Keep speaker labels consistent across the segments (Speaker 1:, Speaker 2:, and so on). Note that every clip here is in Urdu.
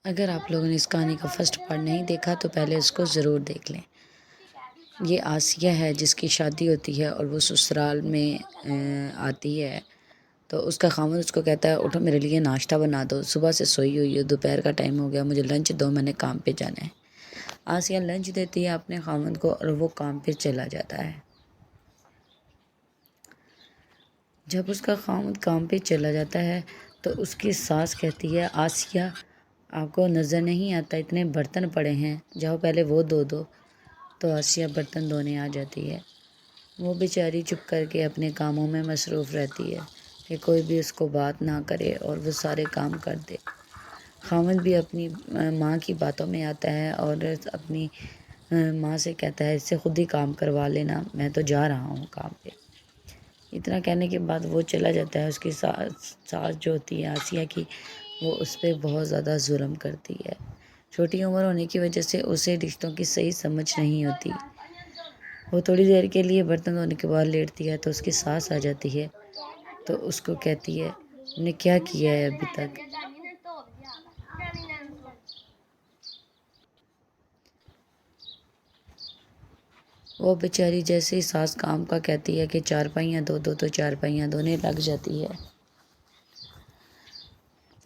Speaker 1: اگر آپ لوگوں نے اس کہانی کا فرسٹ پارٹ نہیں دیکھا تو پہلے اس کو ضرور دیکھ لیں۔ یہ آسیہ ہے جس کی شادی ہوتی ہے اور وہ سسرال میں آتی ہے تو اس کا خاوند اس کو کہتا ہے اٹھو میرے لیے ناشتہ بنا دو، صبح سے سوئی ہوئی ہو، دوپہر کا ٹائم ہو گیا، مجھے لنچ دو، میں نے کام پہ جانا ہے۔ آسیہ لنچ دیتی ہے اپنے خاوند کو اور وہ کام پہ چلا جاتا ہے۔ جب اس کا خاوند کام پہ چلا جاتا ہے تو اس کی ساس کہتی ہے آسیہ آپ کو نظر نہیں آتا اتنے برتن پڑے ہیں، جاؤ پہلے وہ دھو دو۔ تو آسیہ برتن دھونے آ جاتی ہے۔ وہ بیچاری چپ کر کے اپنے کاموں میں مصروف رہتی ہے کہ کوئی بھی اس کو بات نہ کرے اور وہ سارے کام کر دے۔ خاوند بھی اپنی ماں کی باتوں میں آتا ہے اور اپنی ماں سے کہتا ہے اس سے خود ہی کام کروا لینا، میں تو جا رہا ہوں کام پہ۔ اتنا کہنے کے بعد وہ چلا جاتا ہے۔ اس کی ساس جو ہوتی ہے آسیہ کی، وہ اس پہ بہت زیادہ ظلم کرتی ہے۔ چھوٹی عمر ہونے کی وجہ سے اسے رشتوں کی صحیح سمجھ نہیں ہوتی۔ وہ تھوڑی دیر کے لیے برتن دھونے کے بعد لیٹتی ہے تو اس کی ساس آ جاتی ہے تو اس کو کہتی ہے نے کیا کیا ہے ابھی تک۔ وہ بیچاری جیسے ہی ساس کام کا کہتی ہے کہ چارپائیاں دھو دو تو چارپائیاں دھونے لگ جاتی ہے۔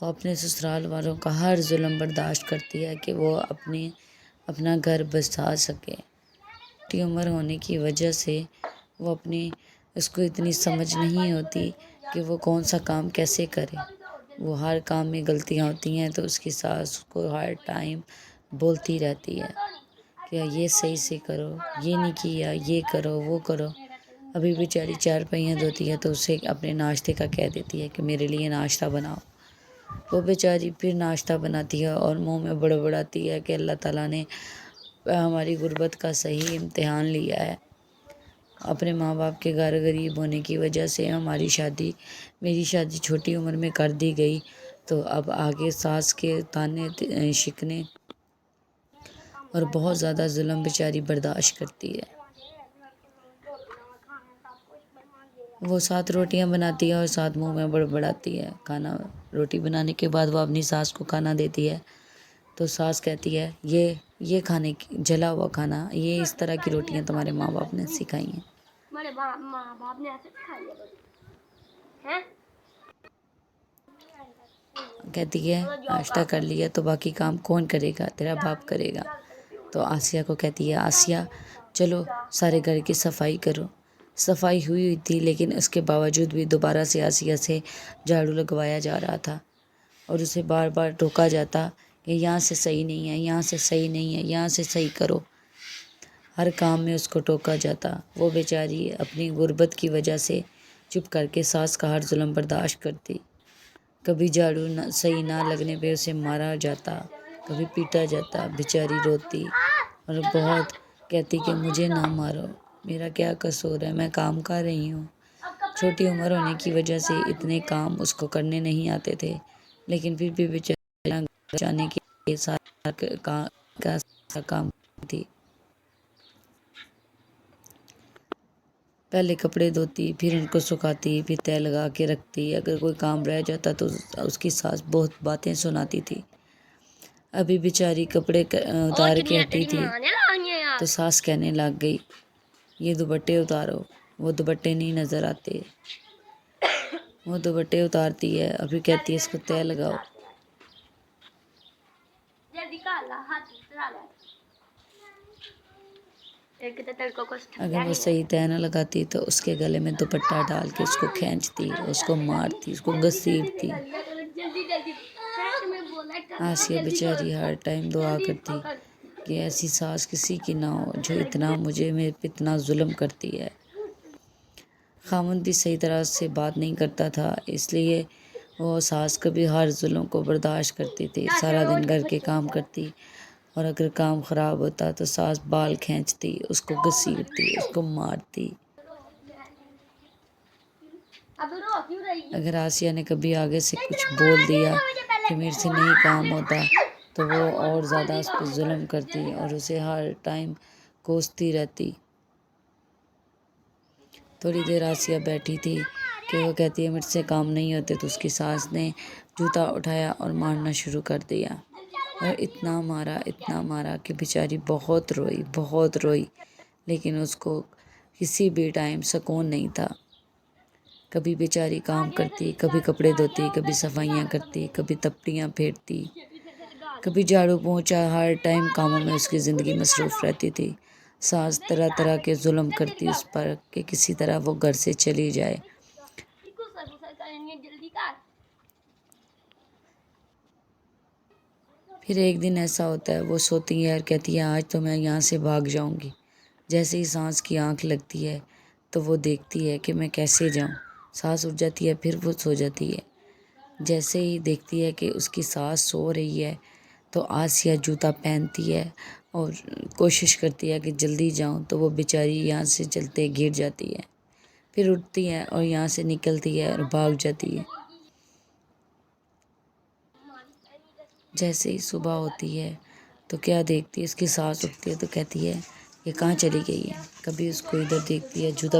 Speaker 1: وہ اپنے سسرال والوں کا ہر ظلم برداشت کرتی ہے کہ وہ اپنا گھر بسا سکے۔ چھوٹی عمر ہونے کی وجہ سے اس کو اتنی سمجھ نہیں ہوتی کہ وہ کون سا کام کیسے کرے۔ وہ ہر کام میں غلطیاں ہوتی ہیں تو اس کی ساس کو ہر ٹائم بولتی رہتی ہے کہ یہ صحیح سے کرو، یہ نہیں کیا، یہ کرو، وہ کرو۔ ابھی بیچاری چارپائیاں دھوتی ہے تو اسے اپنے ناشتے کا کہہ دیتی ہے کہ میرے لیے ناشتہ بناؤ۔ وہ بیچاری پھر ناشتہ بناتی ہے اور منہ میں بڑبڑاتی ہے کہ اللہ تعالیٰ نے ہماری غربت کا صحیح امتحان لیا ہے۔ اپنے ماں باپ کے گھر غریب ہونے کی وجہ سے میری شادی چھوٹی عمر میں کر دی گئی، تو اب آگے ساس کے تانے شکنے اور بہت زیادہ ظلم بیچاری برداشت کرتی ہے۔ وہ 7 روٹیاں بناتی ہے اور 7 منہ میں بڑبڑاتی ہے۔ روٹی بنانے کے بعد وہ اپنی ساس کو کھانا دیتی ہے تو ساس کہتی ہے یہ کھانے کی جلا ہوا کھانا، یہ اس طرح کی روٹیاں تمہارے ماں باپ نے سکھائی ہیں۔ کہتی ہے ناشتہ کر لیا تو باقی کام کون کرے گا، تیرا باپ کرے گا۔ تو آسیہ کو کہتی ہے آسیہ چلو سارے گھر کی صفائی کرو۔ صفائی ہوئی تھی لیکن اس کے باوجود بھی دوبارہ سے آسیہ سے جھاڑو لگوایا جا رہا تھا اور اسے بار بار ٹوکا جاتا کہ یہاں سے صحیح نہیں ہے، یہاں سے صحیح نہیں ہے، یہاں سے صحیح کرو۔ ہر کام میں اس کو ٹوکا جاتا۔ وہ بیچاری اپنی غربت کی وجہ سے چپ کر کے ساس کا ہر ظلم برداشت کرتی۔ کبھی جھاڑو صحیح نہ لگنے پہ اسے مارا جاتا، کبھی پیٹا جاتا۔ بیچاری روتی اور بہت کہتی کہ مجھے نہ مارو، میرا کیا قصور ہے، میں کام کر رہی ہوں۔ چھوٹی عمر ہونے کی وجہ سے اتنے کام اس کو کرنے نہیں آتے تھے، لیکن پھر بھی بیچاری بچانے کے لیے سارا کام تھی۔ پہلے کپڑے دھوتی، پھر ان کو سکھاتی، پھر تہہ لگا کے رکھتی۔ اگر کوئی کام رہ جاتا تو اس کی ساس بہت باتیں سناتی تھی۔ ابھی بیچاری کپڑے اتار کے ہٹی تھی تو ساس کہنے لگ گئی یہ دوپٹے اتارو۔ وہ دوپٹے نہیں نظر آتے۔ وہ دوپٹے اتارتی ہے، ابھی کہتی ہے اس کو تہہ لگاؤ۔ اگر وہ صحیح تہہ نہ لگاتی تو اس کے گلے میں دوپٹہ ڈال کے اس کو کھینچتی، اس کو مارتی، اس کو گھسیٹتی۔ آسیہ بیچاری ہر ٹائم دعا کرتی کہ ایسی ساس کسی کی نہ ہو جو میرے پہ اتنا ظلم کرتی ہے۔ خاوند بھی صحیح طرح سے بات نہیں کرتا تھا، اس لیے وہ ساس کبھی ہر ظلم کو برداشت کرتی تھی۔ سارا دن گھر کے کام کرتی اور اگر کام خراب ہوتا تو ساس بال کھینچتی، اس کو گھسیٹتی، اس کو مارتی۔ اگر آسیہ نے کبھی آگے سے کچھ بول دیا کہ میرے سے نہیں کام ہوتا تو وہ اور زیادہ اس پہ ظلم کرتی اور اسے ہر ٹائم کوستی رہتی۔ تھوڑی دیر آسیہ بیٹھی تھی کہ وہ کہتی ہے میرے سے کام نہیں ہوتے تو اس کی ساس نے جوتا اٹھایا اور مارنا شروع کر دیا۔ اور اتنا مارا کہ بیچاری بہت روئی، لیکن اس کو کسی بھی ٹائم سکون نہیں تھا۔ کبھی بیچاری کام کرتی، کبھی کپڑے دھوتی، کبھی صفائیاں کرتی، کبھی تپڑیاں پھیرتی، کبھی جھاڑو پونچھا، ہر ٹائم کاموں میں اس کی زندگی مصروف رہتی تھی۔ ساس طرح طرح کے ظلم کرتی اس پر کہ کسی طرح وہ گھر سے چلی جائے۔ پھر ایک دن ایسا ہوتا ہے، وہ سوتی ہے اور کہتی ہے آج تو میں یہاں سے بھاگ جاؤں گی۔ جیسے ہی سانس کی آنکھ لگتی ہے تو وہ دیکھتی ہے کہ میں کیسے جاؤں۔ سانس اٹھ جاتی ہے، پھر وہ سو جاتی ہے۔ جیسے ہی دیکھتی ہے کہ اس کی ساس سو رہی ہے تو آسیہ جوتا پہنتی ہے اور کوشش کرتی ہے کہ جلدی جاؤں، تو وہ بیچاری یہاں سے چلتے گر جاتی ہے۔ پھر اٹھتی ہے اور یہاں سے نکلتی ہے اور بھاگ جاتی ہے۔ جیسے ہی صبح ہوتی ہے تو کیا دیکھتی ہے، اس کی ساس اٹھتی ہے تو کہتی ہے یہ کہاں چلی گئی ہے۔ کبھی اس کو ادھر دیکھتی ہے، جوتا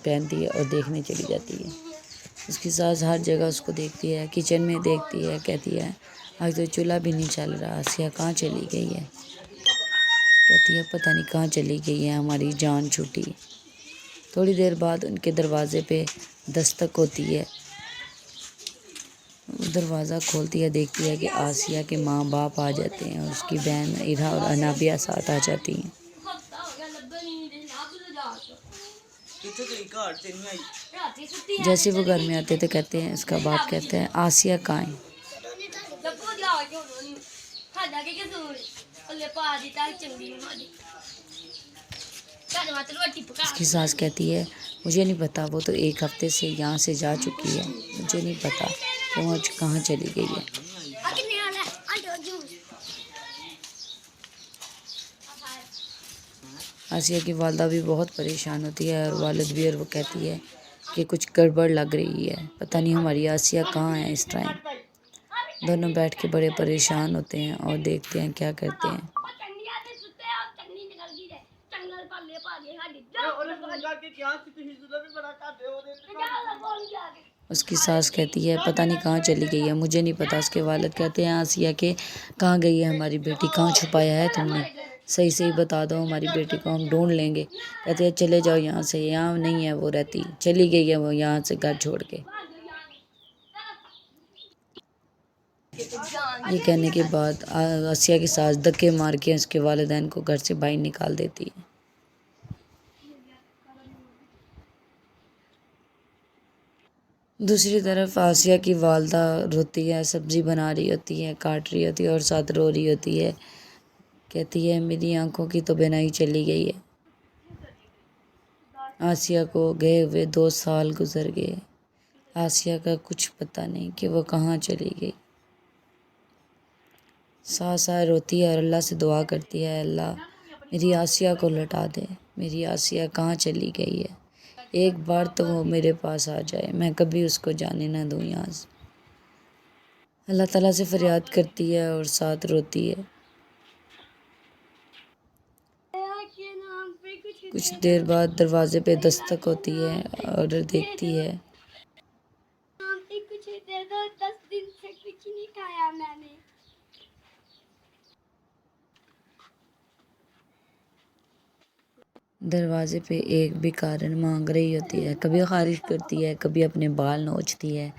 Speaker 1: پہنتی ہے اور دیکھنے چلی جاتی ہے۔ اس کی ساس ہر جگہ اس کو دیکھتی ہے، کچن میں دیکھتی ہے، کہتی ہے آج تو چولہا بھی نہیں چل رہا، آسیہ کہاں چلی گئی ہے۔ کہتی ہے پتہ نہیں کہاں چلی گئی ہے، ہماری جان چھوٹی۔ تھوڑی دیر بعد ان کے دروازے پہ دستک ہوتی ہے۔ وہ دروازہ کھولتی ہے، دیکھتی ہے کہ آسیہ کے ماں باپ آ جاتے ہیں اور اس کی بہن ایرا اور انابیہ ساتھ آ جاتی ہیں۔ جیسے وہ گھر میں آتے تو کہتے ہیں، اس کا باپ کہتا ہے آسیہ کہاں ہے۔ اس کی ساس کہتی ہے مجھے نہیں پتا، وہ تو ایک ہفتے سے یہاں سے جا چکی ہے، مجھے نہیں پتا کہ وہ کہاں چلی گئی ہے۔ آسیہ کی والدہ بھی بہت پریشان ہوتی ہے اور والد بھی، اور وہ کہتی ہے کہ کچھ گڑبڑ لگ رہی ہے، پتہ نہیں ہماری آسیہ کہاں ہے اس ٹائم۔ دونوں بیٹھ کے بڑے پریشان ہوتے ہیں اور دیکھتے ہیں کیا کرتے ہیں۔ اس کی ساس کہتی ہے پتہ نہیں کہاں چلی گئی ہے، مجھے نہیں پتا۔ اس کے والد کہتے ہیں آسیہ کہ کہاں گئی ہے ہماری بیٹی، کہاں چھپایا ہے تم نے، صحیح بتا دو ہماری بیٹی کو، ہم ڈھونڈ لیں گے۔ کہتے ہیں چلے جاؤ یہاں سے، یہاں نہیں ہے وہ رہتی، چلی گئی ہے وہ یہاں سے گھر چھوڑ کے۔ یہ کہنے کے بعد آسیہ کی ساس دھکے مار کے اس کے والدین کو گھر سے باہر نکال دیتی ہے۔ دوسری طرف آسیہ کی والدہ روتی ہے، سبزی بنا رہی ہوتی ہے، کاٹ رہی ہوتی ہے اور ساتھ رو رہی ہوتی ہے۔ کہتی ہے میری آنکھوں کی تو بینائی چلی گئی ہے۔ آسیہ کو گئے ہوئے 2 سال گزر گئے۔ آسیہ کا کچھ پتہ نہیں کہ وہ کہاں چلی گئی۔ ساس روتی ہے اور اللہ سے دعا کرتی ہے اللہ میری آسیہ کو لوٹا دے، میری آسیہ کہاں چلی گئی ہے، ایک بار تو وہ میرے پاس آ جائے، میں کبھی اس کو جانے نہ دوں یہاں سے۔ اللہ تعالیٰ سے فریاد کرتی ہے اور ساتھ روتی ہے۔ کچھ دیر بعد دروازے پہ دستک ہوتی ہے اور دیکھتی ہے۔ کچھ دے دو، 10 دن سے کچھ نہیں کھایا میں نے۔ دروازے پہ ایک بھکارن مانگ رہی ہوتی ہے، کبھی خارش کرتی ہے، کبھی اپنے بال نوچتی ہے،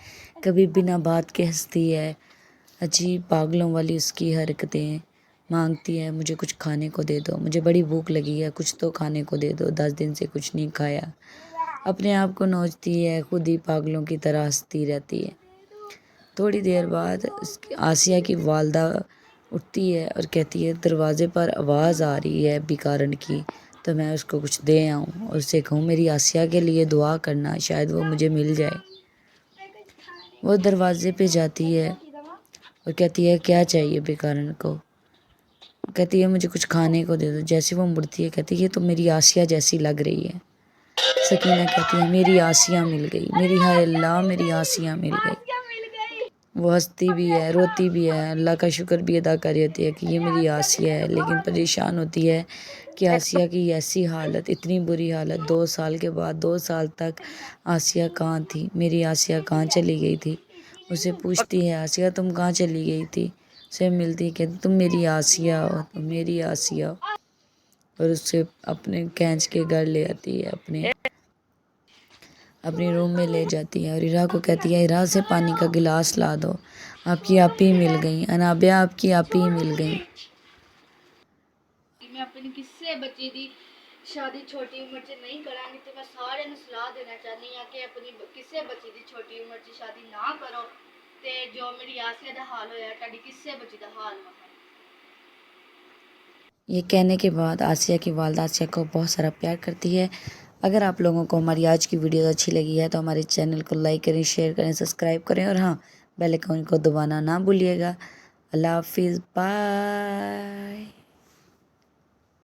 Speaker 1: کبھی بنا بات کے ہنستی ہے، عجیب پاگلوں والی اس کی حرکتیں۔ مانگتی ہے مجھے کچھ کھانے کو دے دو، مجھے بڑی بھوک لگی ہے، کچھ تو کھانے کو دے دو، 10 دن سے کچھ نہیں کھایا۔ اپنے آپ کو نوچتی ہے، خود ہی پاگلوں کی طرح ہنستی رہتی ہے۔ تھوڑی دیر بعد آسیہ کی والدہ اٹھتی ہے اور کہتی ہے دروازے پر آواز آ رہی ہے بھکارن کی، تو میں اس کو کچھ دے آؤں اور اسے کہوں میری آسیہ کے لیے دعا کرنا، شاید وہ مجھے مل جائے۔ وہ دروازے پہ جاتی ہے اور کہتی ہے کیا چاہیے بھکارن کو۔ کہتی ہے مجھے کچھ کھانے کو دے دو۔ جیسے وہ مڑتی ہے کہتی ہے تو میری آسیہ جیسی لگ رہی ہے۔ سکینہ کہتی ہے میری آسیہ مل گئی، میری ہائے اللہ میری آسیہ مل گئی۔ وہ ہنستی بھی ہے، روتی بھی ہے، اللہ کا شکر بھی ادا کر رہی ہوتی ہے کہ یہ میری آسیہ ہے، لیکن پریشان ہوتی ہے کہ آسیہ کی ایسی حالت، اتنی بری حالت، 2 سال کے بعد 2 سال تک آسیہ کہاں تھی، میری آسیہ کہاں چلی گئی تھی۔ اسے پوچھتی ہے آسیہ تم کہاں چلی گئی تھی۔ سے ملتی کہ تم میری آسیہ ہو، تم میری آسیہ ہو، اور اس سے اپنے کھینچ کے گھر لے آتی ہے، اپنے روم میں لے جاتی ہے، اور ہیرا کو کہتی ہے ہیرا سے پانی کا گلاس لا دو، آپ کی آپی مل گئی، انابیہ آپ کی آپی مل گئی۔
Speaker 2: میں اپنی کسے بچی دی شادی چھوٹی عمر سے نہیں کراں گی، تو میں سارے نوں صلاح دینا چاہنی ہاں کہ اپنی کسے بچی دی چھوٹی عمر سے شادی نہ کرو، تے جو میری آسیہ دا حال ہویا تہاڈی کسے بچی دا حال ہونا۔
Speaker 1: یہ کہنے کے بعد آسیہ کی والدہ آسیہ کو بہت سارا پیار کرتی ہے۔ اگر آپ لوگوں کو ہماری آج کی ویڈیو اچھی لگی ہے تو ہمارے چینل کو لائک کریں، شیئر کریں، سبسکرائب کریں، اور ہاں بیل آئیکن کو دبانا نہ بھولیے گا۔ اللہ حافظ، بائے۔